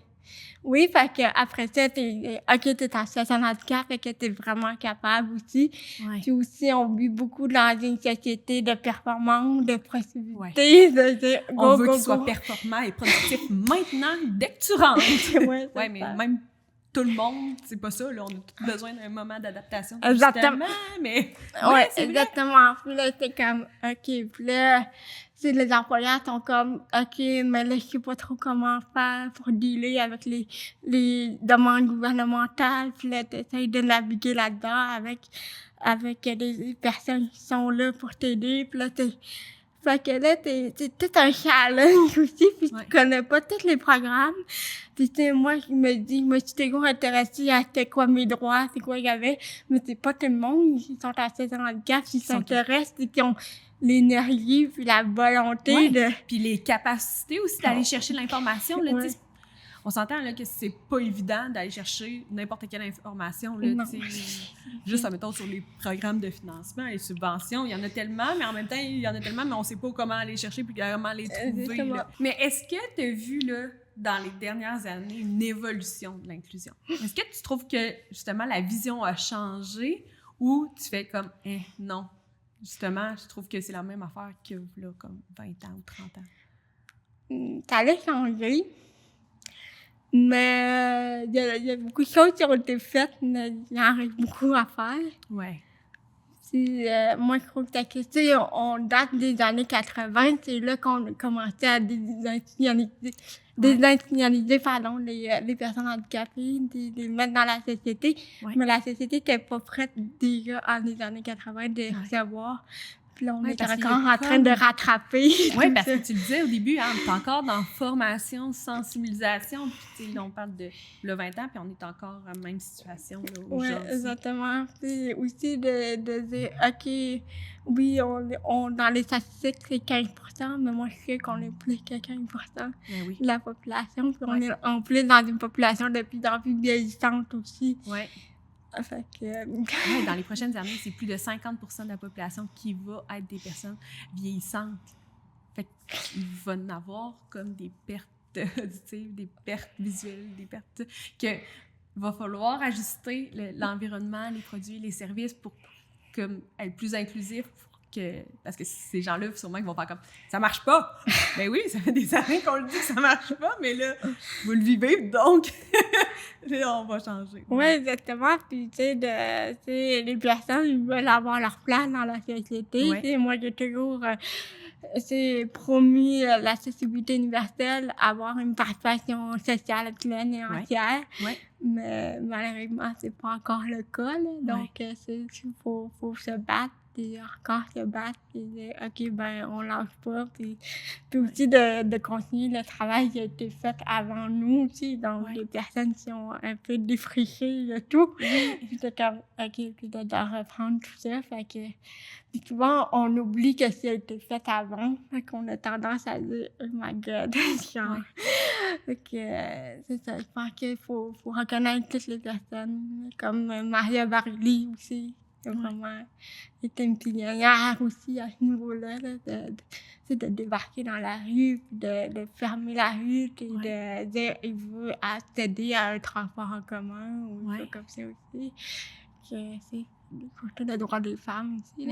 Oui, fait que après ça, t'es en situation de handicap, fait que t'es vraiment capable aussi. Ouais. Puis aussi, on vit beaucoup dans une société de performance, de productivité. Ouais. On veut que tu sois performant et productif maintenant, dès que tu rentres. Ouais, mais même tout le monde, c'est pas ça, là. On a tous besoin d'un moment d'adaptation. Exactement. Mais ouais, exactement. Puis là, c'est comme, OK, puis là, les employeurs sont comme, OK, mais là, je sais pas trop comment faire pour dealer avec les demandes gouvernementales. Puis là, t'essayes de naviguer là-dedans avec des personnes qui sont là pour t'aider. Puis là, fait que là, c'est tout un challenge aussi, puis tu connais pas tous les programmes. Puis tu sais, moi, je me suis toujours intéressée à c'était quoi mes droits, c'est quoi il y avait, mais c'est pas tout le monde, ils sont assez dans le handicap, ils s'intéressent, et qui ont l'énergie puis la volonté de... Puis les capacités aussi d'aller chercher l'information, là, tu sais. On s'entend là, que c'est pas évident d'aller chercher n'importe quelle information. Là, juste, admettons, sur les programmes de financement, les subventions, il y en a tellement, mais en même temps, il y en a tellement, mais on sait pas comment aller chercher puis comment les trouver. Là. Mais est-ce que tu as vu, là, dans les dernières années, une évolution de l'inclusion? Est-ce que tu trouves que, justement, la vision a changé ou tu fais comme, non, justement, je trouve que c'est la même affaire que, là, comme 20 ans ou 30 ans? Ça allait changer. Mais il y a beaucoup de choses qui ont été faites, mais il y en reste beaucoup à faire. Ouais. Moi, je trouve que tu sais, on date des années 80, c'est là qu'on a commencé à désinstitutionnaliser les personnes handicapées, les mettre dans la société. Ouais. Mais la société n'était pas prête déjà en les années 80 de recevoir. Puis là, on est encore en train de rattraper. Oui, parce que tu le disais au début, hein, on est encore dans formation, sensibilisation. Puis là, on parle de 20 ans, puis on est encore dans la même situation aujourd'hui. Oui, exactement. Puis aussi de dire, OK, oui, dans les statistiques, c'est 15 %, mais moi, je sais qu'on est plus que 15 % de la population. Puis on est en plus dans une population de plus en plus vieillissante aussi. Oui. Fait que... dans les prochaines années, c'est plus de 50 % de la population qui va être des personnes vieillissantes. Fait qu'il va en avoir comme des pertes auditives, des pertes visuelles, des pertes que va falloir ajuster l'environnement, les produits, les services pour comme être plus inclusif, pour Parce que ces gens-là, sûrement, ils vont faire comme « Ça marche pas! » Ben oui, ça fait des années qu'on le dit que ça marche pas, mais là, vous le vivez, donc là, on va changer. Oui, exactement. Puis, tu sais, les personnes, ils veulent avoir leur place dans la société. Ouais. Tu sais, moi, j'ai toujours promis l'accessibilité universelle, avoir une participation sociale pleine et entière. Ouais. Mais malheureusement, c'est pas encore le cas, là. Donc, faut se battre, puis encore se battre, puis dire, OK, ben, on lâche pas, puis aussi de continuer le travail qui a été fait avant nous aussi, donc les personnes qui ont un peu défriché le tout. Puis c'est comme, OK, puis de reprendre tout ça, fait que... Puis souvent, on oublie que ça a été fait avant, fait qu'on a tendance à dire « Oh my God! » genre. Fait que c'est ça, je pense qu'il faut reconnaître toutes les personnes, comme Maria Bareilles aussi, qui a vraiment été une pionnière aussi à ce niveau-là, là, de débarquer dans la rue, puis de fermer la rue, puis de dire « Il veut accéder à un transport en commun » ou des choses comme ça aussi. Que c'est surtout le droit des femmes aussi.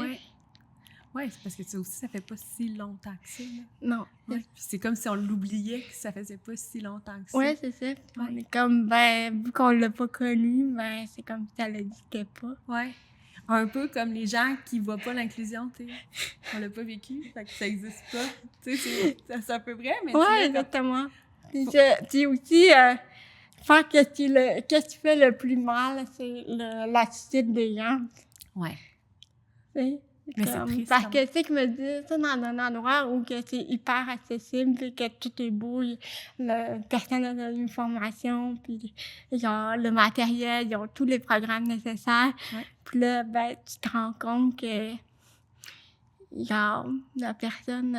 Oui, c'est parce que ça aussi, ça fait pas si longtemps que ça. Là. Non. Ouais. Puis c'est comme si on l'oubliait que ça faisait pas si longtemps que ça. Oui, c'est ça. Puis on est comme, ben, vu qu'on l'a pas connu, ben, c'est comme si ça l'existait pas. Oui. Un peu comme les gens qui voient pas l'inclusion, tu sais. On l'a pas vécu, fait que ça existe pas. Tu sais, c'est un peu vrai, mais oui, exactement. Puis aussi, je pense que qu'est-ce qui fait le plus mal, c'est l'attitude des gens. Oui. Tu sais? Mais c'est triste. Parce que, tu sais, que me dire ça dans un endroit où que c'est hyper accessible, puis que tout est beau, personne n'a une formation, puis genre le matériel, ils ont tous les programmes nécessaires. Puis là, ben, tu te rends compte que, genre, la personne,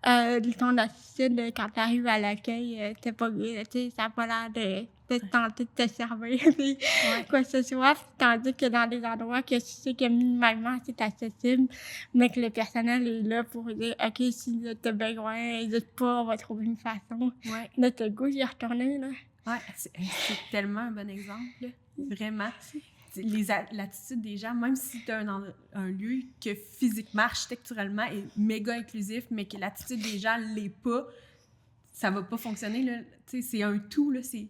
ton attitude, quand tu arrives à l'accueil, t'es pas, tu sais, ça n'a pas l'air de tenter de te servir, puis quoi que ce soit. Tandis que dans des endroits que tu sais que minimalement c'est accessible, mais que le personnel est là pour dire, OK, si tu as besoin, n'hésite pas, on va trouver une façon. Là, t'as le goût d'y retourner, là. Oui, c'est tellement un bon exemple, là. Vraiment. L'attitude des gens, même si tu as un lieu que physiquement, architecturalement est méga inclusif, mais que l'attitude des gens l'est pas, ça va pas fonctionner, là. Tu sais, c'est un tout, là. C'est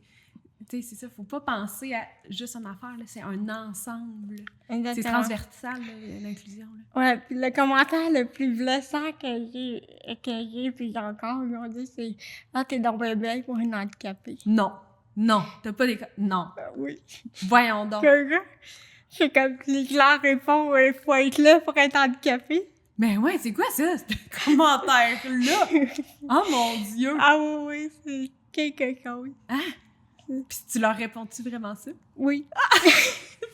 ça, faut pas penser à juste une affaire, là. C'est un ensemble. Exactement. C'est transversal, là, l'inclusion, là. Ouais, puis le commentaire le plus blessant que j'ai, puis encore, ils ont dit, c'est « Ah, t'es donc bien belle pour une handicapée. » Non, t'as pas des... Non. Oui. Voyons donc. C'est comme Claire répond, il faut être là pour être handicapé. Ben ouais, c'est quoi ça, ce commentaire-là? Oh mon Dieu! Ah oui, c'est quelque chose. Hein? Puis tu leur réponds-tu vraiment ça? Oui.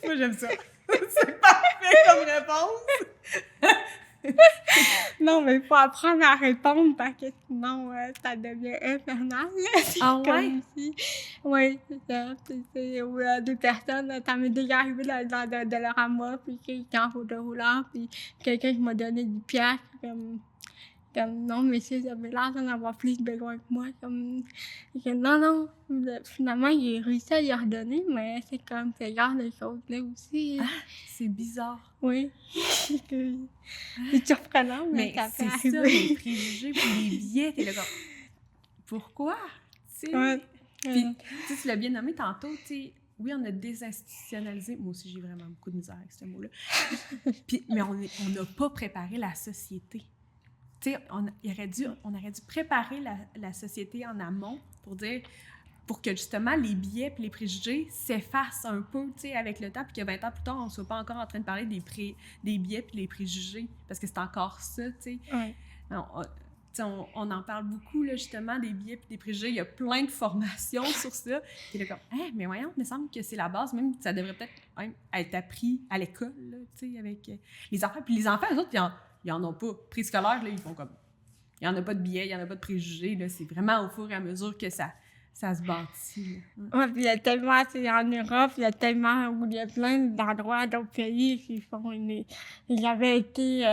Moi, j'aime ça. C'est parfait comme réponse! Non, mais il faut apprendre à répondre parce que sinon, ça devient infernal. Ah ouais? Oui, c'est ça. Ou des personnes, ça m'est déjà arrivé de leur amour, puis qui est en fauteuil roulant, puis quelqu'un qui m'a donné 10 piastres, comme non, monsieur, vous avez l'air d'en avoir plus besoin que moi. Non, finalement, il a réussi à y redonner, mais c'est comme ce genre de choses-là aussi. Ah, c'est bizarre. Oui. C'est surprenant, mais ça fait c'est ça, les préjugés, puis les biais, t'es là comme... Pourquoi? Tu sais? Puis, tu l'as bien nommé tantôt, tu sais, oui, on a désinstitutionnalisé. Moi aussi, j'ai vraiment beaucoup de misère avec ce mot-là. Mais on n'a pas préparé la société. Tu sais, on aurait dû préparer la société en amont pour que justement les biais et les préjugés s'effacent un peu, tu sais, avec le temps, puis que 20 ans plus tard, on ne soit pas encore en train de parler des biais et des préjugés, parce que c'est encore ça, tu sais. Ouais. On en parle beaucoup, là, justement, des biais et des préjugés. Il y a plein de formations sur ça. Puis là, comme, mais voyons, il me semble que c'est la base, même, ça devrait peut-être même être appris à l'école, là, tu sais, avec les enfants. Puis les enfants, eux autres, ils en ont pas. Préscolaire, là, ils font comme... Il n'y en a pas de biais, il n'y en a pas de préjugés. Là. C'est vraiment au fur et à mesure que ça se bâtit. Oui, puis il y a tellement... En Europe, il y a tellement... Où il y a plein d'endroits, d'autres pays qui font... J'avais été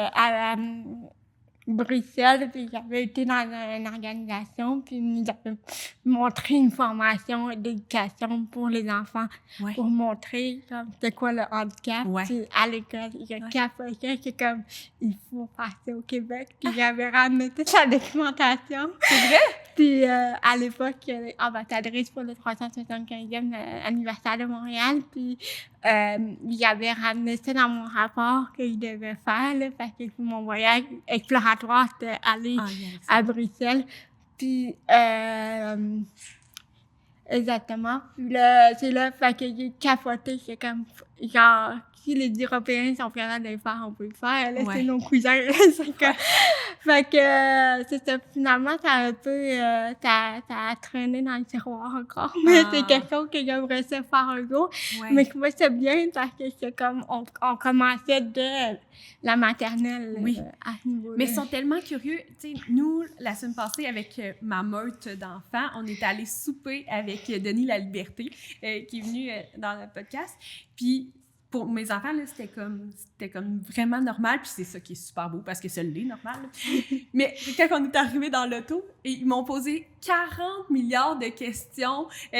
Bruxelles, puis j'avais été dans une organisation, puis ils nous avaient montré une formation d'éducation pour les enfants, pour montrer comme c'est quoi le handicap. Puis à l'école, il y a capoté que comme il faut faire ça au Québec, puis j'avais ramené toute la documentation. C'est vrai? Puis à l'époque, ambassadrice pour le 375e anniversaire de Montréal, puis j'avais ramené ça dans mon rapport qu'il devait faire, là, parce que mon voyage exploratoire, c'était aller à Bruxelles. Puis, exactement. Puis là, c'est là, fait que j'ai capoté, c'est comme, genre, si les Européens sont capables de le faire, on peut le faire, là, c'est nos cousins, c'est que, fait que, c'est ça, finalement, ça a un peu, ça a traîné dans le tiroir encore, mais c'est quelque chose que j'aimerais ça faire un jour, mais je trouvais ça bien parce que c'est comme, on commençait de la maternelle, à ce niveau-là. Mais ils sont tellement curieux, tu sais, nous, la semaine passée, avec ma meute d'enfants, on est allé souper avec Denis Laliberté, qui est venu dans le podcast, puis pour mes enfants, là, c'était comme vraiment normal, puis c'est ça qui est super beau, parce que ça l'est normal. Mais quand on est arrivé dans l'auto, ils m'ont posé 40 milliards de questions, tu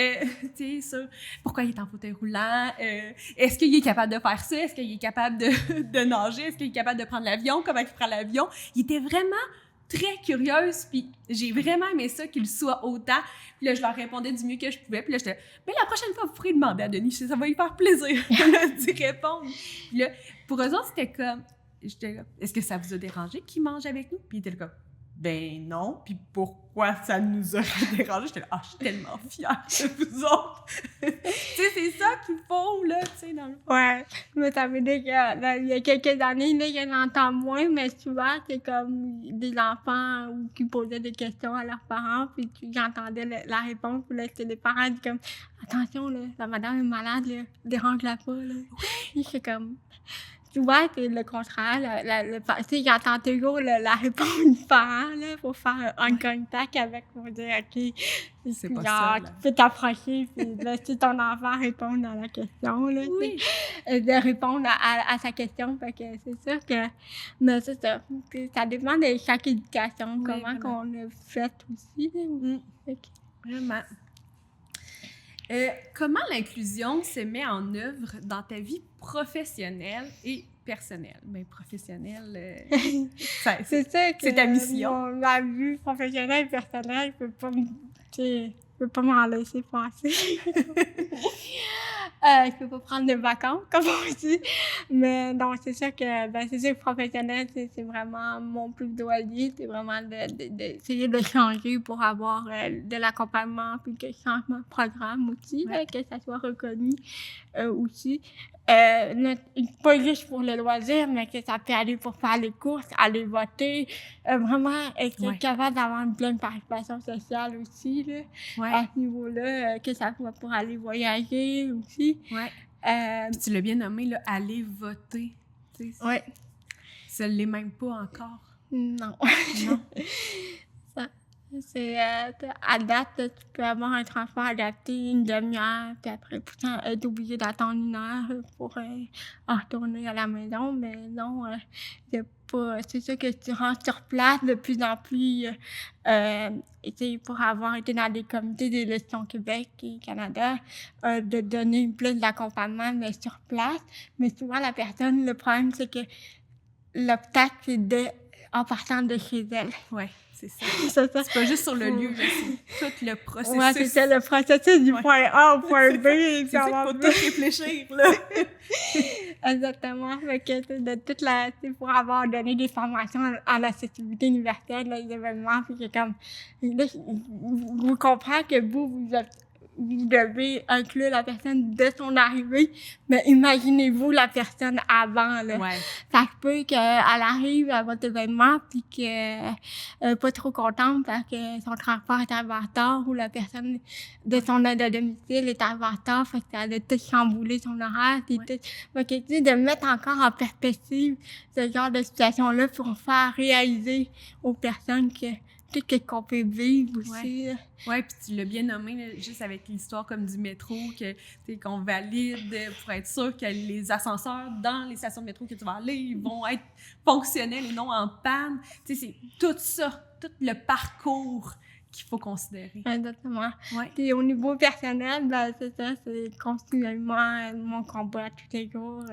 sais, sur pourquoi il est en fauteuil roulant, est-ce qu'il est capable de faire ça, est-ce qu'il est capable de nager, est-ce qu'il est capable de prendre l'avion, comment il prend l'avion. Il était vraiment très curieuse, puis j'ai vraiment aimé ça qu'il soit autant. Puis là, je leur répondais du mieux que je pouvais. Puis là, j'étais « Mais la prochaine fois, vous pourrez demander à Denis, ça va lui faire plaisir d'y répondre. » Puis là, pour eux autres, c'était comme... J'étais là, « Est-ce que ça vous a dérangé qu'il mange avec nous? » Puis ils étaient comme « Ben non. » Puis pourquoi ça nous aurait dérangé? J'étais là « Ah, je suis tellement fière de vous autres. » Tu sais, c'est ça qu'il faut, là, tu sais, dans le fond. Ouais, mais ça veut dire qu'il y a quelques années, là, j'en entends moins, mais souvent, c'est comme des enfants qui posaient des questions à leurs parents, puis j'entendais la réponse, puis là, c'était des parents qui comme « Attention, là, la madame est malade, là, dérange-la pas, là. » C'est comme... Souvent, c'est le contraire. Tu sais, j'entends toujours la réponse du parent, là, pour faire un contact avec, pour dire, OK, c'est pas genre, ça, tu peux t'approcher, puis laisser ton enfant répondre à la question, là, de répondre à sa question. Fait que c'est sûr que, mais c'est ça. Ça dépend de chaque éducation, comment qu'on a fait aussi, là. Vraiment. Comment l'inclusion se met en œuvre dans ta vie professionnelle et personnelle? Bien, professionnelle, c'est ça que c'est ta mission. Ma vie professionnelle et personnelle, je peux pas m'en laisser passer. Je peux pas prendre de vacances, comme on dit. Mais non, c'est sûr que professionnel, c'est vraiment mon plus gros allié. C'est vraiment d'essayer de changer pour avoir de l'accompagnement, puis que changement de programme aussi, là, que ça soit reconnu aussi. Pas juste pour le loisir, mais que ça peut aller pour faire les courses, aller voter, vraiment être capable d'avoir une pleine participation sociale aussi, là, à ce niveau-là, que ça soit pour aller voyager aussi. Puis tu l'as bien nommé, là, aller voter. Ça ne l'est même pas encore. Non. C'est à date, tu peux avoir un transport adapté une demi-heure, puis après, pourtant, être obligé d'attendre une heure pour retourner à la maison, mais non, c'est sûr que tu rentres sur place de plus en plus, pour avoir été dans des comités d'élection Québec et Canada, de donner plus d'accompagnement, mais sur place. Mais souvent, le problème, c'est que l'obstacle, c'est en partant de chez elle. C'est ça. C'est pas juste sur le lieu, c'est tout le processus. Ouais, c'est ça, le processus du point A au point B. C'est ça qu'il faut tout réfléchir, là. Exactement. Fait que, pour avoir donné des formations à l'accessibilité universelle, là, les événements, puis que comme, là, vous comprenez que vous devez inclure la personne de son arrivée, mais imaginez-vous la personne avant, là. Ça se peut qu'elle arrive à votre événement puis qu'elle est pas trop contente parce que son transport est en retard ou la personne de son aide à domicile est en retard, fait qu'elle a tout chamboulé son horaire. Fait que, tu sais, de mettre encore en perspective ce genre de situation-là pour faire réaliser aux personnes que tout ce qu'on peut vivre aussi. là. Ouais, puis tu l'as bien nommé, là, juste avec l'histoire comme du métro, que, tu sais, qu'on valide pour être sûr que les ascenseurs dans les stations de métro que tu vas aller, ils vont être fonctionnels et non en panne. Tu sais, c'est tout ça, tout le parcours qu'il faut considérer. Exactement. Ouais. Puis au niveau personnel, ben, c'est ça, c'est continuellement mon combat tous les jours.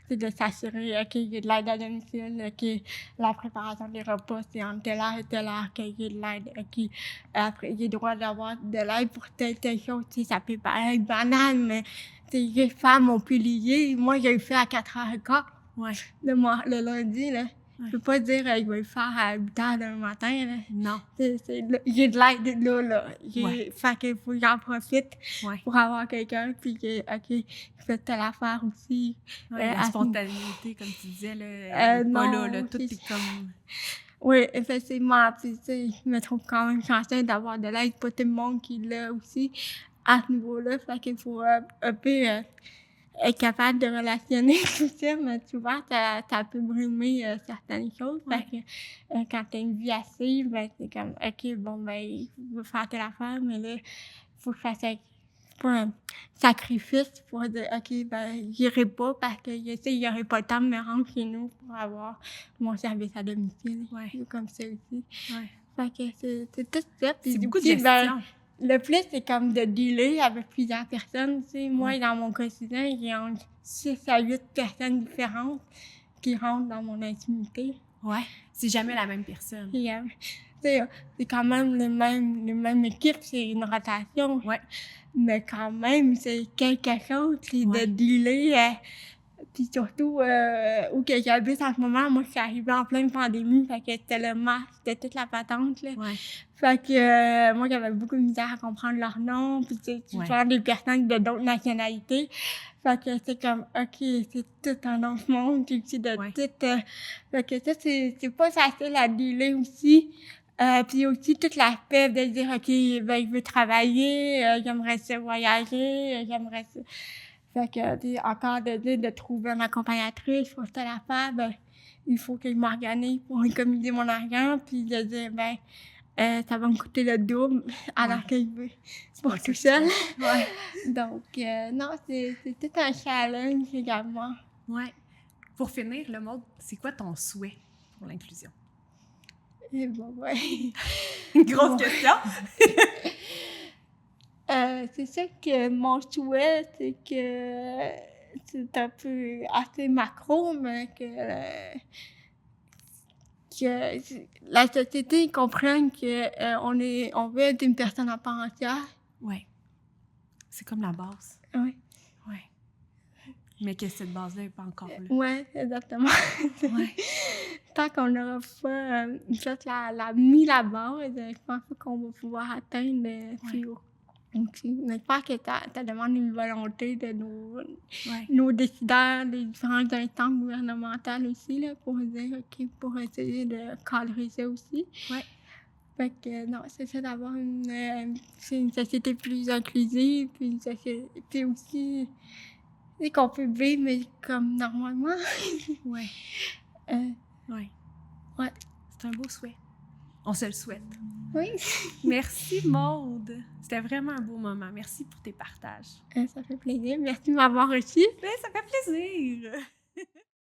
C'est de s'assurer qu'il y ait de l'aide à domicile, que la préparation des repas, c'est en telle heure et telle heure, qu'il y ait de l'aide, après, il y a droit d'avoir de l'aide pour telle chose. Tu sais, ça peut paraître banal, mais tu sais, les femmes ont pu lier. Moi, j'ai eu fait à 4h15 Ouais. le lundi, là. Ouais. Je peux pas dire qu'il va le faire à 8h le matin, là. Non. J'ai de l'aide là. Ouais. Fait qu'il faut que j'en profite Ouais. pour avoir quelqu'un, puis que, OK, je fais telle affaire aussi. Ouais, la à- spontanéité, comme tu disais, là, elle est pas non, là, tout c'est- est comme... Oui, effectivement. Puis, tu sais, je me trouve quand même chanceuse d'avoir de l'aide, pas tout le monde qui l'a aussi à ce niveau-là. Fait qu'il faut un peu être capable de relationner tout ça, mais souvent, ça peut brimer certaines choses. Ouais. Fait que quand t'as une vie active, ben, c'est comme, OK, bon, ben, il faut faire telle affaire, mais là, il faut que je fasse pas un sacrifice pour dire, OK, ben, j'irai pas parce que, tu sais, il y aurait pas le temps de me rendre chez nous pour avoir mon service à domicile. Ouais. C'est comme ça aussi. Ouais. Fait que c'est tout ça. Puis C'est beaucoup de aussi, gestion. ben, le plus, c'est comme de dealer avec plusieurs personnes. Tu sais, moi, dans mon quotidien, j'ai entre 6 à 8 personnes différentes qui rentrent dans mon intimité. Ouais. C'est jamais la même personne. Puis, tu sais, c'est quand même les mêmes équipes, c'est une rotation. Ouais. Mais quand même, c'est quelque chose, c'est Ouais. de dealer. Puis surtout, où que j'habite en ce moment, moi, je suis arrivée en pleine pandémie, fait que c'était le masque, c'était toute la patente, là. Ouais. Fait que moi, j'avais beaucoup de misère à comprendre leurs noms, puis tu sais, Ouais. genre des personnes de d'autres nationalités. Fait que c'est comme, OK, c'est tout un autre monde, puis aussi de Ouais. tout... fait que ça, c'est pas facile à dealer aussi. Puis aussi, tout l'aspect de dire, OK, ben, je veux travailler, j'aimerais ça voyager, j'aimerais ça... Fait que, tu sais, encore de dire de trouver une accompagnatrice pour telle affaire, ben, il faut que je m'organise pour économiser mon argent, puis de dire, ben, ça va me coûter le double, alors que je veux pour tout seul. Ouais. Donc, non, c'est tout un challenge également. Ouais. Pour finir, le mode, c'est quoi ton souhait pour l'inclusion? Et bon, ouais. Grosse Bon. question. C'est ça que mon souhait, c'est que c'est un peu assez macro, mais que la société comprenne que on veut être une personne à part entière. Ouais. C'est comme la base. Oui. Ouais. Mais que cette base-là n'est pas encore là. Ouais, exactement. Ouais. Tant qu'on n'aura pas fait mis la base, je pense pas qu'on va pouvoir atteindre plus haut. aussi. Mais je pense que ça demande une volonté de nos décideurs, des différentes instances gouvernementales aussi, là, pour dire, OK, pour essayer de cadrer ça aussi. Ouais. Fait que, non, c'est ça d'avoir c'est une société plus inclusive, puis une société aussi, tu sais, qu'on peut vivre, mais comme normalement. Ouais. Ouais. Ouais. C'est un beau souhait. On se le souhaite. Oui. Merci, Maude. C'était vraiment un beau moment. Merci pour tes partages. Ça fait plaisir. Merci de m'avoir reçu. Ben, ça fait plaisir.